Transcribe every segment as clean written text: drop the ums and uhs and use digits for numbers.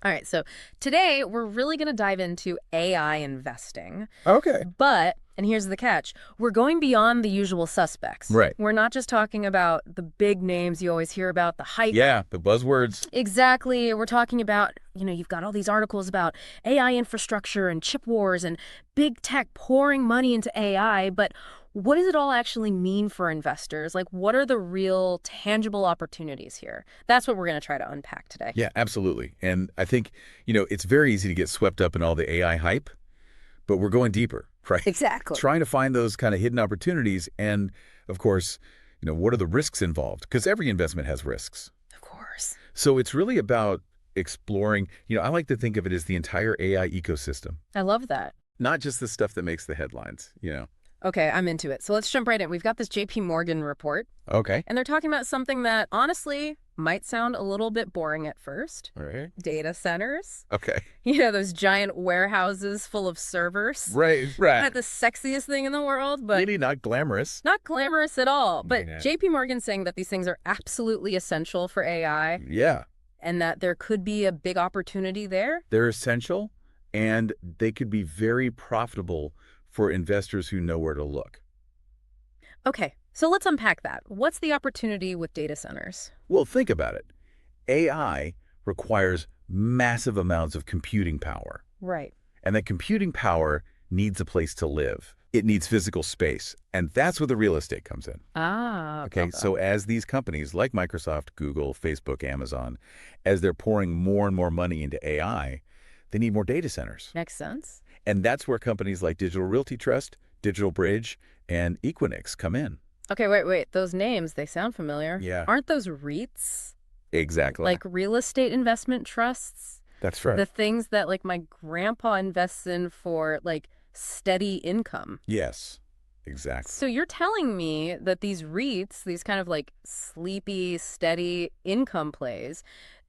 All right, so today we're really going to dive into AI investing. Okay. And here's the catch, we're going beyond the usual suspects. Right. We're not just talking about the big names you always hear about, the hype. Yeah, the buzzwords. Exactly. We're talking about, you've got all these articles about AI infrastructure and chip wars and big tech pouring money into AI, but what does it all actually mean for investors? Like, what are the real tangible opportunities here? That's what we're going to try to unpack today. Yeah, absolutely. And I think, it's very easy to get swept up in all the AI hype, but we're going deeper, right? Exactly. Trying to find those kind of hidden opportunities. And of course, what are the risks involved? Because every investment has risks. Of course. So it's really about exploring, I like to think of it as the entire AI ecosystem, I love that. not just the stuff that makes the headlines. Okay, I'm into it. So let's jump right in. We've got this JP Morgan report, Okay. and they're talking about something that honestly might sound a little bit boring at first. All right. Data centers. Okay. Those giant warehouses full of servers. Right. Not the sexiest thing in the world, but Really not glamorous. not glamorous at all. But Yeah. JP Morgan's saying that these things are absolutely essential for AI Yeah. and that there could be a big opportunity there. They're essential, and they could be very profitable for investors who know where to look. Okay, so let's unpack that. What's the opportunity with data centers? Well, think about it. AI requires massive amounts of computing power, Right. and that computing power needs a place to live. It needs physical space, and that's where the real estate comes in. Ah, Okay, so as these companies like Microsoft, Google, Facebook, Amazon, as they're pouring more and more money into AI, they need more data centers. makes sense. And that's where companies like Digital Realty Trust, DigitalBridge, and Equinix come in. Okay, wait. Those names, they sound familiar. Yeah. Aren't those REITs? Exactly. Like real estate investment trusts? That's right. The things that like my grandpa invests in for like steady income. Yes, exactly. So you're telling me that these REITs, these kind of like sleepy, steady income plays,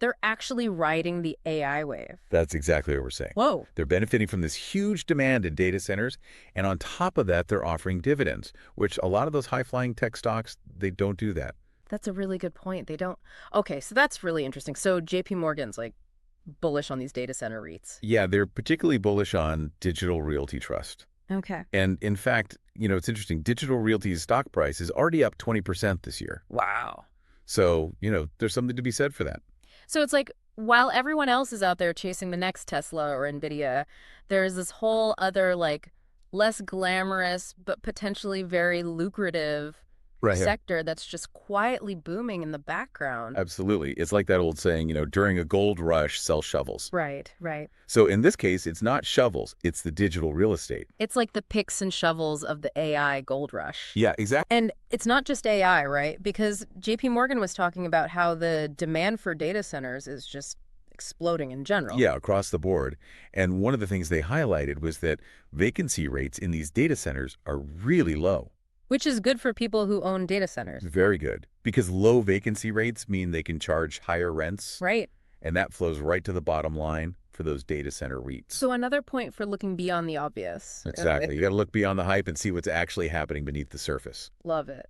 they're actually riding the AI wave. That's exactly what we're saying. Whoa. They're benefiting from this huge demand in data centers, and on top of that, they're offering dividends, which a lot of those high-flying tech stocks, they don't do that. That's a really good point. They don't. Okay, so that's really interesting. So JP Morgan's like bullish on these data center REITs. Yeah, they're particularly bullish on Digital Realty Trust. Okay. And in fact, it's interesting, Digital Realty's stock price is already up 20% this year. Wow. So, there's something to be said for that. So it's like while everyone else is out there chasing the next Tesla or Nvidia, there's this whole other like less glamorous but potentially very lucrative Right. sector that's just quietly booming in the background. Absolutely. It's like that old saying, during a gold rush, sell shovels. Right. So in this case, it's not shovels, it's the digital real estate. It's like the picks and shovels of the AI gold rush. Yeah, exactly. And it's not just AI, right? Because JP Morgan was talking about how the demand for data centers is just exploding in general. Yeah, across the board. And one of the things they highlighted was that vacancy rates in these data centers are really low. Which is good for people who own data centers. Very good. Because low vacancy rates mean they can charge higher rents. Right. And that flows right to the bottom line for those data center REITs. So another point for looking beyond the obvious. Exactly. You got to look beyond the hype and see what's actually happening beneath the surface. Love it.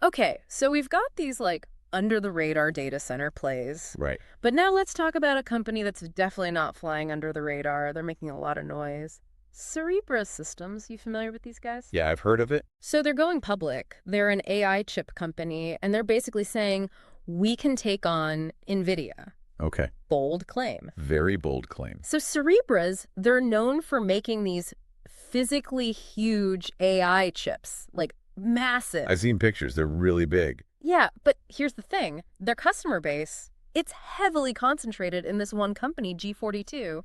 Okay, so we've got these like under the radar data center plays. Right. But now let's talk about a company that's definitely not flying under the radar. They're making a lot of noise. Cerebras Systems, you familiar with these guys? Yeah, I've heard of it. So they're going public. They're an AI chip company, and they're basically saying, we can take on Nvidia. Okay. Bold claim. Very bold claim. So Cerebras, they're known for making these physically huge AI chips, like massive. I've seen pictures. They're really big. Yeah, but here's the thing. Their customer base, it's heavily concentrated in this one company, G42,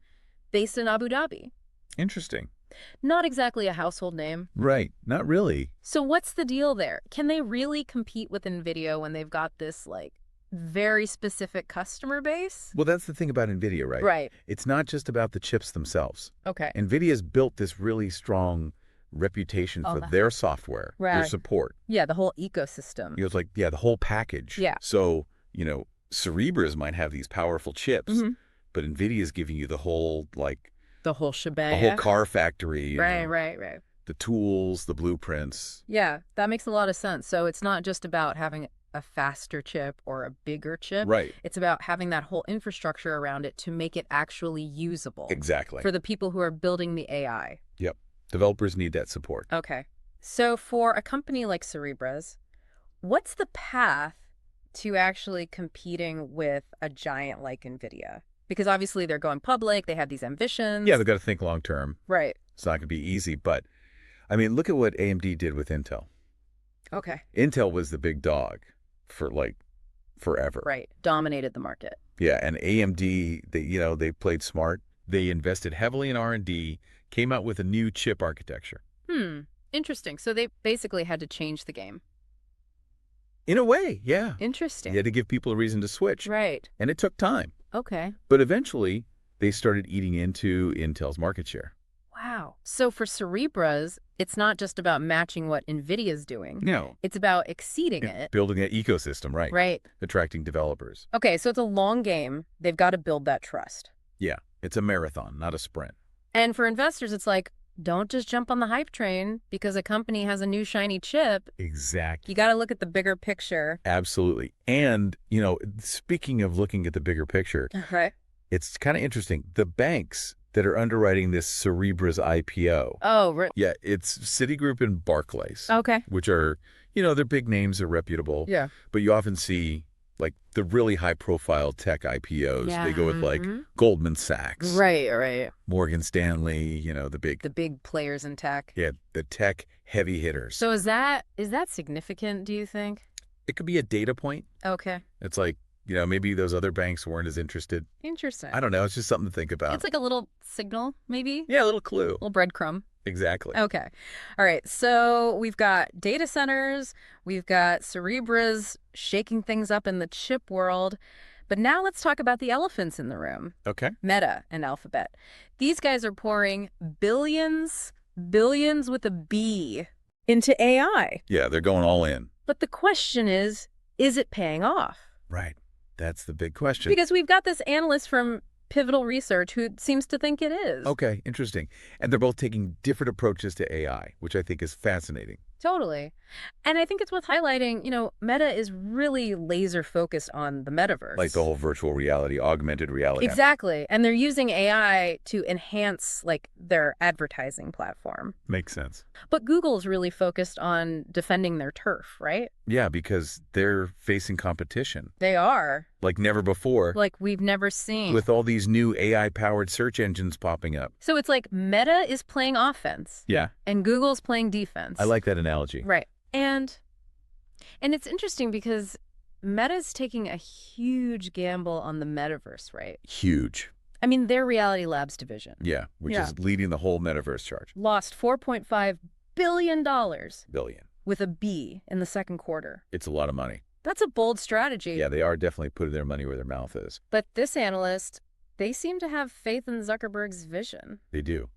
based in Abu Dhabi. Interesting. Not exactly a household name. Right. Not really. So what's the deal there? Can they really compete with NVIDIA when they've got this, like, very specific customer base? Well, that's the thing about NVIDIA, right? Right. It's not just about the chips themselves. Okay. NVIDIA's built this really strong reputation for their software, their support. Yeah, the whole ecosystem. It's like, the whole package. Yeah. So, Cerebras might have these powerful chips, but NVIDIA's giving you the whole, the whole shebang. a whole car factory. Right. The tools, the blueprints. Yeah, that makes a lot of sense. So it's not just about having a faster chip or a bigger chip. Right. It's about having that whole infrastructure around it to make it actually usable Exactly. for the people who are building the AI. Yep. Developers need that support. Okay. So for a company like Cerebras, what's the path to actually competing with a giant like Nvidia? Because obviously they're going public, they have these ambitions. Yeah, they've got to think long term. Right. It's not going to be easy, but I mean, look at what AMD did with Intel. Okay. Intel was the big dog for like forever. Right. Dominated the market. Yeah, and AMD, they played smart. They invested heavily in R&D, came out with a new chip architecture. Interesting. So they basically had to change the game. In a way, yeah. Interesting. You had to give people a reason to switch. Right. And it took time. Okay. But eventually, they started eating into Intel's market share. Wow. So for Cerebras, it's not just about matching what NVIDIA's doing. No. It's about exceeding it. Building an ecosystem, right? Right. Attracting developers. Okay, so it's a long game. They've got to build that trust. Yeah. It's a marathon, not a sprint. And for investors, it's like, don't just jump on the hype train because a company has a new shiny chip. Exactly. You got to look at the bigger picture. Absolutely. And, speaking of looking at the bigger picture, Right. it's kind of interesting. The banks that are underwriting this Cerebras IPO. Oh, really? Yeah, it's Citigroup and Barclays. Okay. Which are, they're big names, they're reputable. Yeah. But you often see, like, the really high-profile tech IPOs. Yeah. They go with, like, Goldman Sachs. Right. Morgan Stanley, the big players in tech. Yeah, the tech heavy hitters. So is that significant, do you think? It could be a data point. Okay. It's like, maybe those other banks weren't as interested. Interesting. I don't know. It's just something to think about. It's like a little signal, maybe? Yeah, a little clue. A little breadcrumb. Exactly. Okay. All right. So we've got data centers. We've got Cerebras shaking things up in the chip world. But now let's talk about the elephants in the room. Okay. Meta and Alphabet. These guys are pouring billions with a B into AI. Yeah, they're going all in. But the question is it paying off? Right. That's the big question. Because we've got this analyst from Pivotal Research who seems to think it is. Okay, interesting. And they're both taking different approaches to AI, which I think is fascinating. Totally. And I think it's worth highlighting, Meta is really laser focused on the metaverse. Like the whole virtual reality, augmented reality. Exactly. And they're using AI to enhance their advertising platform. Makes sense. But Google's really focused on defending their turf, right? Yeah, because they're facing competition. They are. Like never before. Like we've never seen. With all these new AI-powered search engines popping up. So it's like Meta is playing offense. Yeah. And Google's playing defense. I like that analogy. Right. And it's interesting because Meta's taking a huge gamble on the metaverse, right? Huge. I mean, their Reality Labs division. Yeah, which is leading the whole metaverse charge. Lost $4.5 billion. Billion. With a B in the second quarter. It's a lot of money. That's a bold strategy. Yeah, they are definitely putting their money where their mouth is. But this analyst, they seem to have faith in Zuckerberg's vision. They do.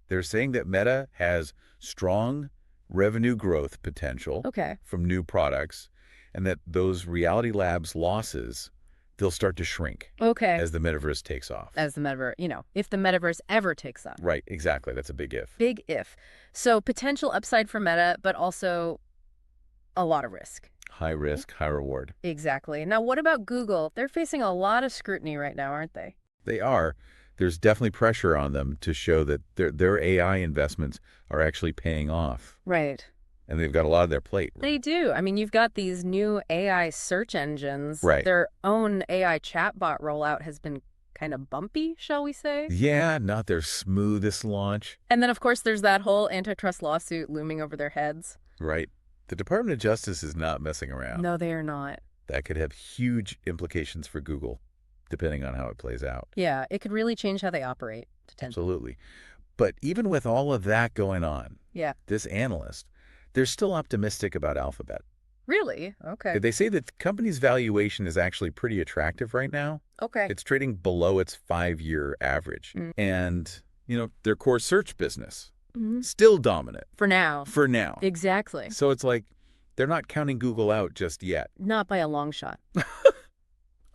They're saying that Meta has strong revenue growth potential from new products, and that those Reality Labs losses, they'll start to shrink as the metaverse takes off. As the metaverse, if the metaverse ever takes off. Right, exactly. That's a big if. Big if. So potential upside for Meta, but also a lot of risk. High risk, high reward. Exactly. Now, what about Google? They're facing a lot of scrutiny right now, aren't they? They are. There's definitely pressure on them to show that their AI investments are actually paying off. Right. And they've got a lot on their plate. They do. I mean, you've got these new AI search engines. Right. Their own AI chatbot rollout has been kind of bumpy, shall we say? Yeah, not their smoothest launch. And then, of course, there's that whole antitrust lawsuit looming over their heads. Right. The Department of Justice is not messing around. No, they are not. That could have huge implications for Google, depending on how it plays out. Yeah, it could really change how they operate. Absolutely. But even with all of that going on, this analyst, they're still optimistic about Alphabet. Really? Okay. They say that the company's valuation is actually pretty attractive right now. Okay. It's trading below its 5-year average. And, their core search business, still dominant. For now. For now. Exactly. So it's like they're not counting Google out just yet. Not by a long shot.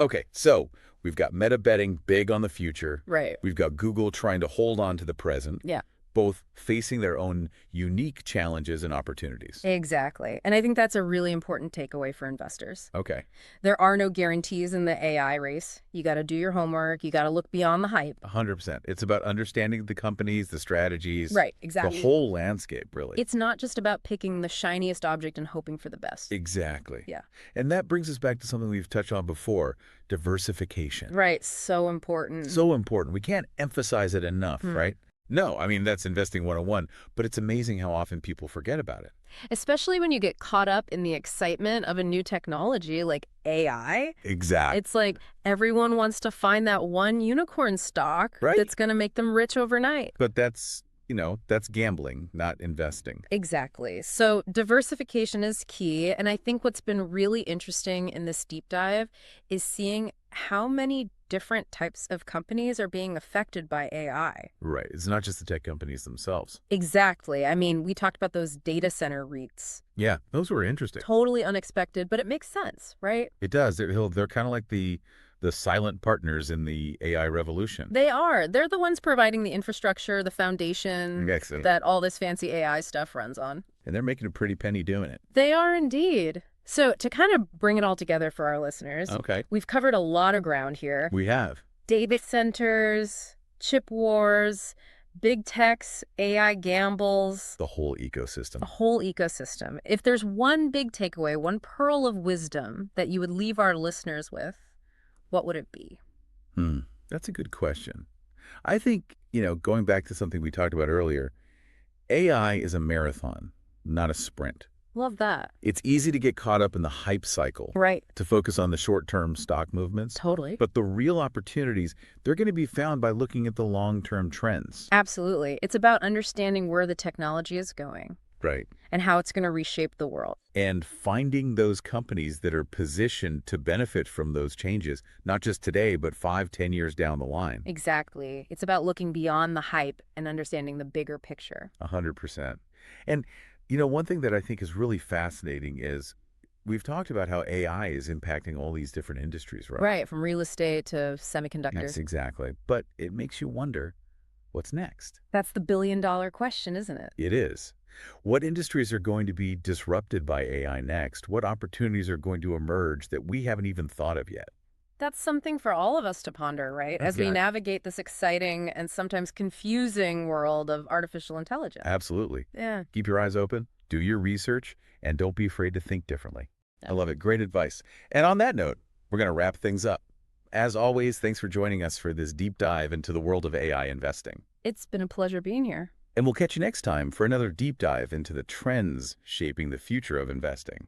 Okay, so we've got Meta betting big on the future. Right. We've got Google trying to hold on to the present. Yeah. both facing their own unique challenges and opportunities. Exactly. And I think that's a really important takeaway for investors. Okay. There are no guarantees in the AI race. You got to do your homework. You got to look beyond the hype. 100%. It's about understanding the companies, the strategies. Right, exactly. The whole landscape, really. It's not just about picking the shiniest object and hoping for the best. Exactly. Yeah. And that brings us back to something we've touched on before, diversification. Right, so important. So important. We can't emphasize it enough, right? No, I mean, that's investing 101, but it's amazing how often people forget about it. Especially when you get caught up in the excitement of a new technology like AI. Exactly. It's like everyone wants to find that one unicorn stock that's going to make them rich overnight. But that's gambling, not investing. Exactly. So diversification is key. And I think what's been really interesting in this deep dive is seeing how many different types of companies are being affected by AI. Right. It's not just the tech companies themselves. Exactly. I mean, we talked about those data center REITs. Yeah, those were interesting. Totally unexpected, but it makes sense, right? It does. They're kind of like the silent partners in the AI revolution. They are. They're the ones providing the infrastructure, the foundation that all this fancy AI stuff runs on. And they're making a pretty penny doing it. They are indeed. So to kind of bring it all together for our listeners, we've covered a lot of ground here. We have. Data centers, chip wars, big techs, AI gambles. The whole ecosystem. The whole ecosystem. If there's one big takeaway, one pearl of wisdom that you would leave our listeners with, what would it be? That's a good question. I think, going back to something we talked about earlier, AI is a marathon, not a sprint. Love that. It's easy to get caught up in the hype cycle. Right. To focus on the short-term stock movements. Totally. But the real opportunities, they're going to be found by looking at the long-term trends. Absolutely. It's about understanding where the technology is going. Right. And how it's going to reshape the world. And finding those companies that are positioned to benefit from those changes, not just today, but 5-10 years down the line. Exactly. It's about looking beyond the hype and understanding the bigger picture. 100%. And one thing that I think is really fascinating is we've talked about how AI is impacting all these different industries, right? Right, from real estate to semiconductors. Yes, exactly. But it makes you wonder, what's next? That's the billion-dollar question, isn't it? It is. What industries are going to be disrupted by AI next? What opportunities are going to emerge that we haven't even thought of yet? That's something for all of us to ponder, right? As we navigate this exciting and sometimes confusing world of artificial intelligence. Absolutely. Yeah. Keep your eyes open, do your research, and don't be afraid to think differently. I love it. Great advice. And on that note, we're going to wrap things up. As always, thanks for joining us for this deep dive into the world of AI investing. It's been a pleasure being here. And we'll catch you next time for another deep dive into the trends shaping the future of investing.